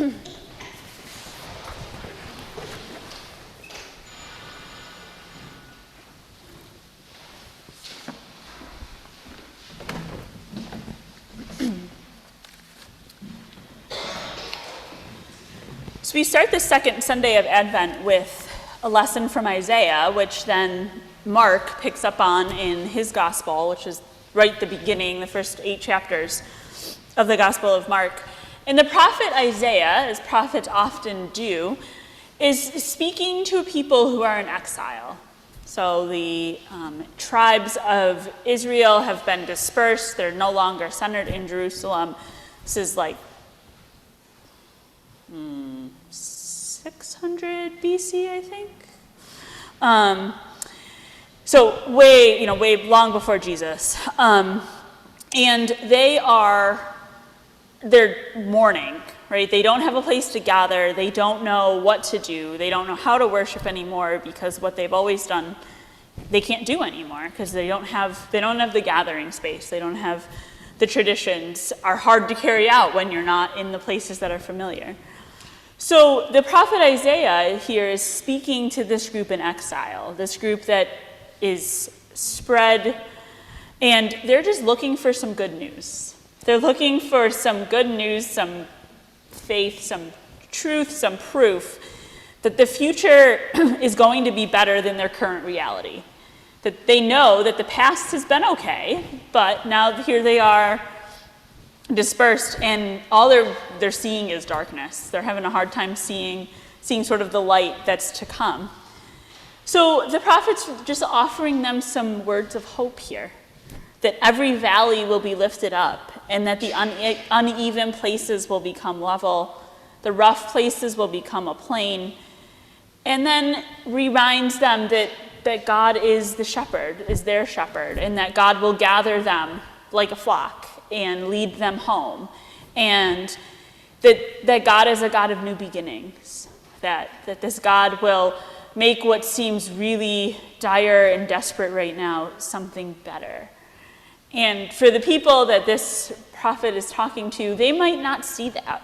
So we start the second Sunday of Advent with a lesson from Isaiah, which then Mark picks up on in his gospel, which is right at the beginning, the first 8 chapters of the Gospel of Mark. And the prophet Isaiah, as prophets often do, is speaking to people who are in exile. So the tribes of Israel have been dispersed. They're no longer centered in Jerusalem. This is like 600 BC, I think. So way long before Jesus. And they're mourning, right? They don't have a place to gather. They don't know what to do. They don't know how to worship anymore because what they've always done, they can't do anymore because they don't have the gathering space. They don't have the traditions are hard to carry out when you're not in the places that are familiar. So the prophet Isaiah here is speaking to this group in exile, this group that is spread, and they're just looking for some good news. They're looking for some good news, some faith, some truth, some proof that the future is going to be better than their current reality. That they know that the past has been okay, but now here they are dispersed, and all they're seeing is darkness. They're having a hard time seeing sort of the light that's to come. So the prophet's just offering them some words of hope here, that every valley will be lifted up, and that the uneven places will become level, the rough places will become a plain, and then reminds them that God is the shepherd, is their shepherd, and that God will gather them like a flock and lead them home, and that God is a God of new beginnings, that this God will make what seems really dire and desperate right now something better. And for the people that this prophet is talking to, they might not see that,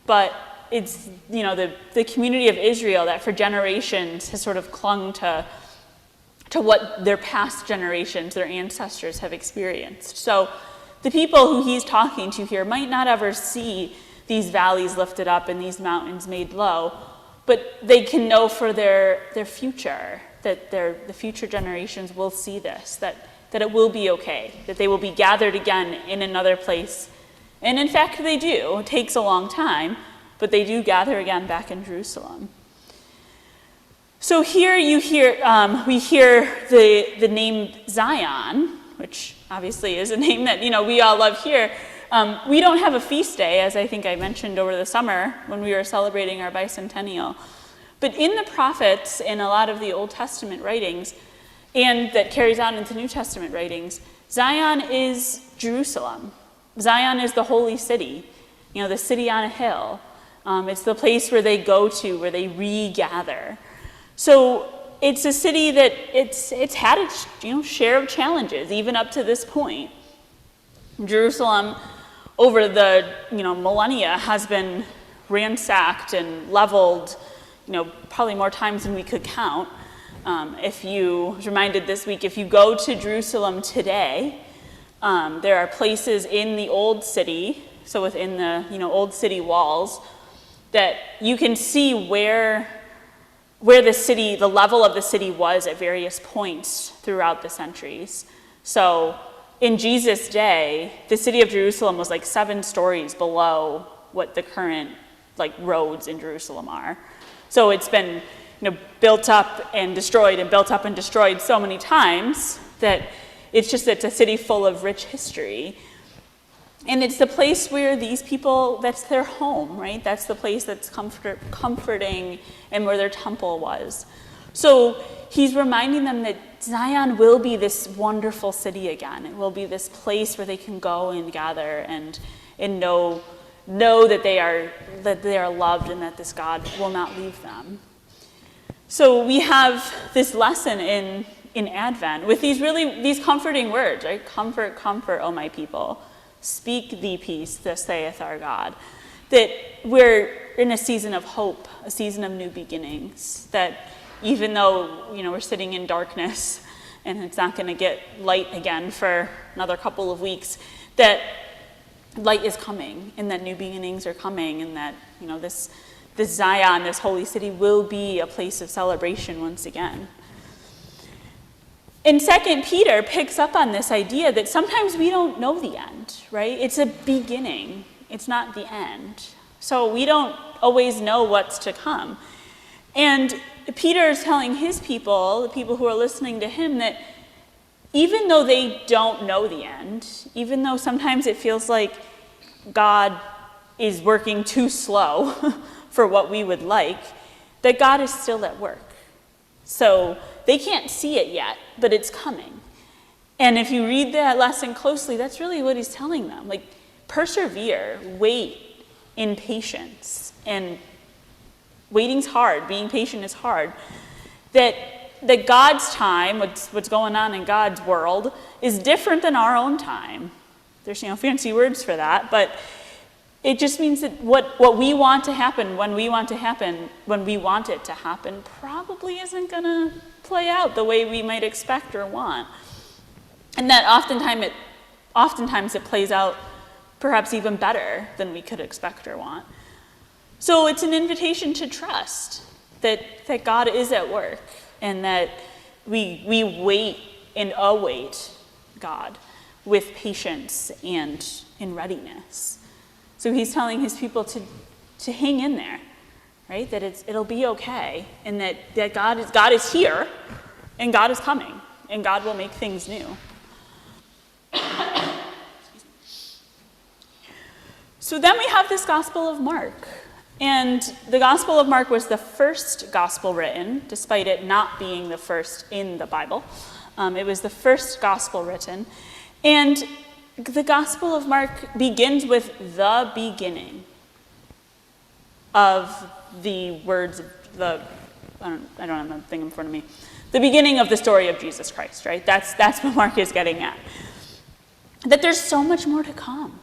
but it's the community of Israel that for generations has sort of clung to what their past generations, their ancestors have experienced. So the people who he's talking to here might not ever see these valleys lifted up and these mountains made low, but they can know for their future, that the future generations will see this, that it will be okay, that they will be gathered again in another place. And in fact, they do. It takes a long time, but they do gather again back in Jerusalem. So here we hear the name Zion, which obviously is a name that we all love here. We don't have a feast day, as I think I mentioned over the summer when we were celebrating our bicentennial. But in the prophets, in a lot of the Old Testament writings, and that carries on into New Testament writings, Zion is Jerusalem. Zion is the holy city, the city on a hill. It's the place where they go to, where they regather. So it's a city that it's had its share of challenges, even up to this point. Jerusalem, over the millennia, has been ransacked and leveled, probably more times than we could count. If you was reminded this week, if you go to Jerusalem today, there are places in the old city, so within the old city walls, that you can see where the level of the city was at various points throughout the centuries. So in Jesus' day, the city of Jerusalem was like 7 stories below what the current roads in Jerusalem are. So it's been built up and destroyed and built up and destroyed so many times that it's a city full of rich history. And it's the place where these people, that's their home, right? That's the place that's comforting and where their temple was. So he's reminding them that Zion will be this wonderful city again. It will be this place where they can go and gather and know that they are loved and that this God will not leave them. So we have this lesson in Advent with these comforting words, right? Comfort, comfort, O my people. Speak thee peace, thus saith our God. That we're in a season of hope, a season of new beginnings, that even though, we're sitting in darkness and it's not going to get light again for another couple of weeks, that light is coming and that new beginnings are coming, and that, this Zion, this holy city, will be a place of celebration once again. And 2 Peter picks up on this idea that sometimes we don't know the end, right? It's a beginning. It's not the end. So we don't always know what's to come. And Peter is telling his people, the people who are listening to him, that even though they don't know the end, even though sometimes it feels like God is working too slow for what we would like, that God is still at work. So they can't see it yet, but it's coming. And if you read that lesson closely, that's really what he's telling them. Like, persevere, wait in patience. And waiting's hard. Being patient is hard. That God's time, what's going on in God's world, is different than our own time. There's fancy words for that, but it just means that what we want to happen, when we want it to happen, probably isn't going to play out the way we might expect or want. And that oftentimes it plays out perhaps even better than we could expect or want. So it's an invitation to trust that God is at work, and that we wait and await God with patience and in readiness. So he's telling his people to hang in there, right? That it'll be okay, and that God is here, and God is coming, and God will make things new. So then we have this Gospel of Mark. And the Gospel of Mark was the first gospel written, despite it not being the first in the Bible. It was the first gospel written. And the Gospel of Mark begins with the beginning of the words of I don't have the thing in front of me. The beginning of the story of Jesus Christ, right? That's what Mark is getting at. That there's so much more to come.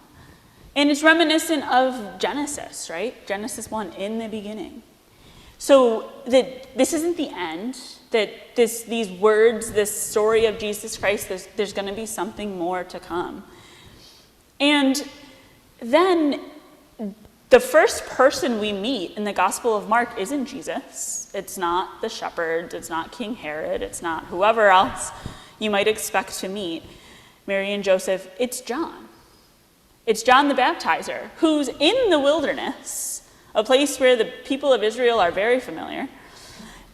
And it's reminiscent of Genesis, right? Genesis 1, in the beginning. So that this isn't the end, that these words, this story of Jesus Christ, there's going to be something more to come. And then the first person we meet in the Gospel of Mark isn't Jesus. It's not the shepherds. It's not King Herod. It's not whoever else you might expect to meet, Mary and Joseph. It's John. It's John the Baptizer, who's in the wilderness, a place where the people of Israel are very familiar.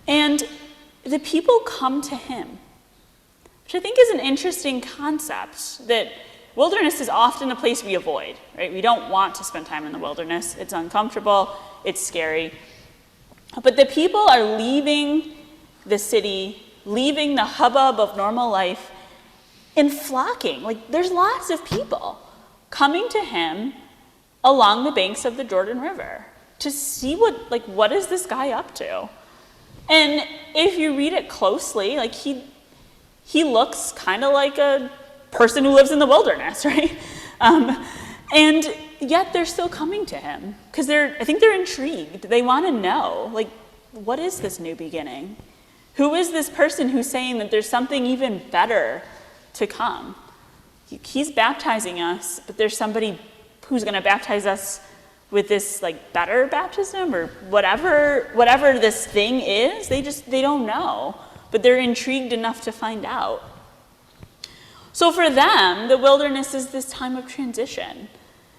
And the people come to him, which I think is an interesting concept, that wilderness is often a place we avoid, right? We don't want to spend time in the wilderness. It's uncomfortable. It's scary. But the people are leaving the city, leaving the hubbub of normal life, and flocking. Like, there's lots of people coming to him along the banks of the Jordan River to see what is this guy up to. And if you read it closely, like he looks kind of like a person who lives in the wilderness, right? And yet they're still coming to him because I think they're intrigued. They want to know, like, what is this new beginning? Who is this person who's saying that there's something even better to come? He's baptizing us, but there's somebody who's going to baptize us with this better baptism, or whatever this thing is. They don't know, but they're intrigued enough to find out. So for them, the wilderness is this time of transition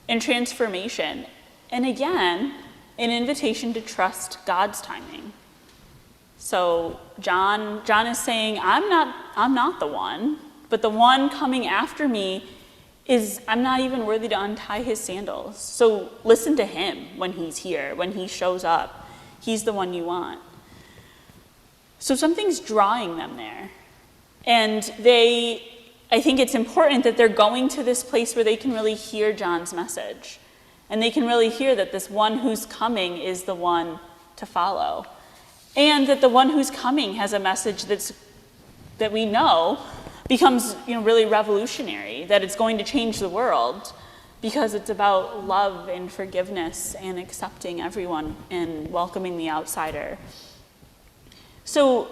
and transformation, and again, an invitation to trust God's timing. So John is saying, I'm not the one. But the one coming after me I'm not even worthy to untie his sandals. So listen to him when he's here, when he shows up. He's the one you want. So something's drawing them there. And I think it's important that they're going to this place where they can really hear John's message. And they can really hear that this one who's coming is the one to follow. And that the one who's coming has a message that we know becomes really revolutionary, that it's going to change the world because it's about love and forgiveness and accepting everyone and welcoming the outsider. So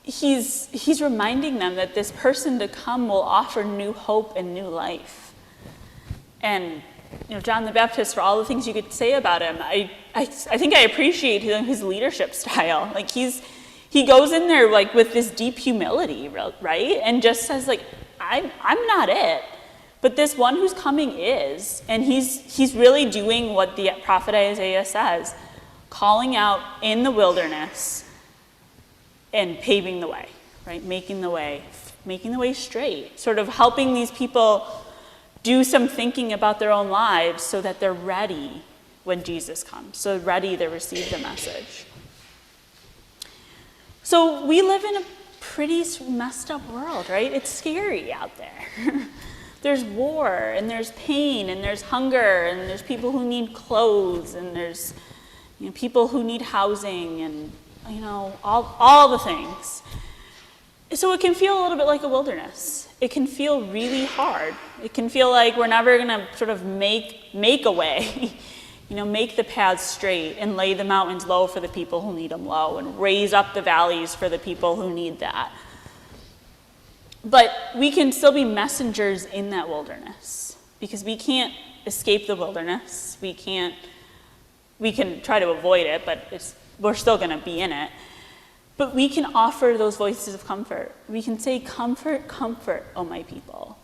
he's reminding them that this person to come will offer new hope and new life. And John the Baptist, for all the things you could say about him, I think I appreciate his leadership style. Like he goes in there like with this deep humility, right? And just says like, I'm not it, but this one who's coming is. And he's really doing what the prophet Isaiah says, calling out in the wilderness and paving the way, right? Making the way straight, sort of helping these people do some thinking about their own lives so that they're ready when Jesus comes, so ready to receive the message. So we live in a pretty messed up world, right? It's scary out there. There's war, and there's pain, and there's hunger, and there's people who need clothes, and there's people who need housing, and all the things. So it can feel a little bit like a wilderness. It can feel really hard. It can feel like we're never going to sort of make a way, make the paths straight and lay the mountains low for the people who need them low and raise up the valleys for the people who need that. But we can still be messengers in that wilderness because we can't escape the wilderness. We can try to avoid it, but we're still going to be in it. But we can offer those voices of comfort. We can say, comfort, comfort, oh my people.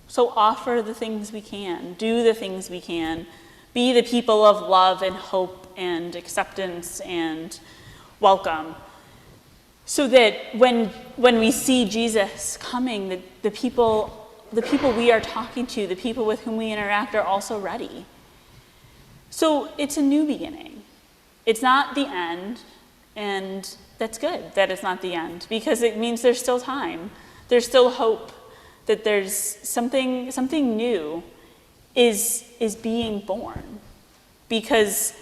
So offer the things we can, do the things we can, be the people of love and hope and acceptance and welcome. So that when we see Jesus coming, the people we are talking to, the people with whom we interact are also ready. So it's a new beginning. It's not the end, and that's good that it's not the end, because it means there's still time. There's still hope that there's something new is being born, because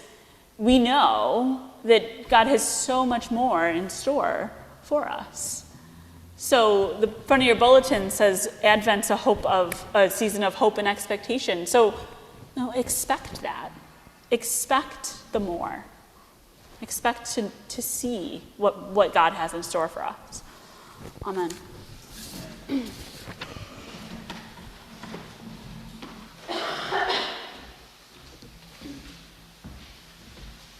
we know that God has so much more in store for us. So the front of your bulletin says Advent's a season of hope and expectation. So expect that. Expect the more. Expect to see what God has in store for us. Amen.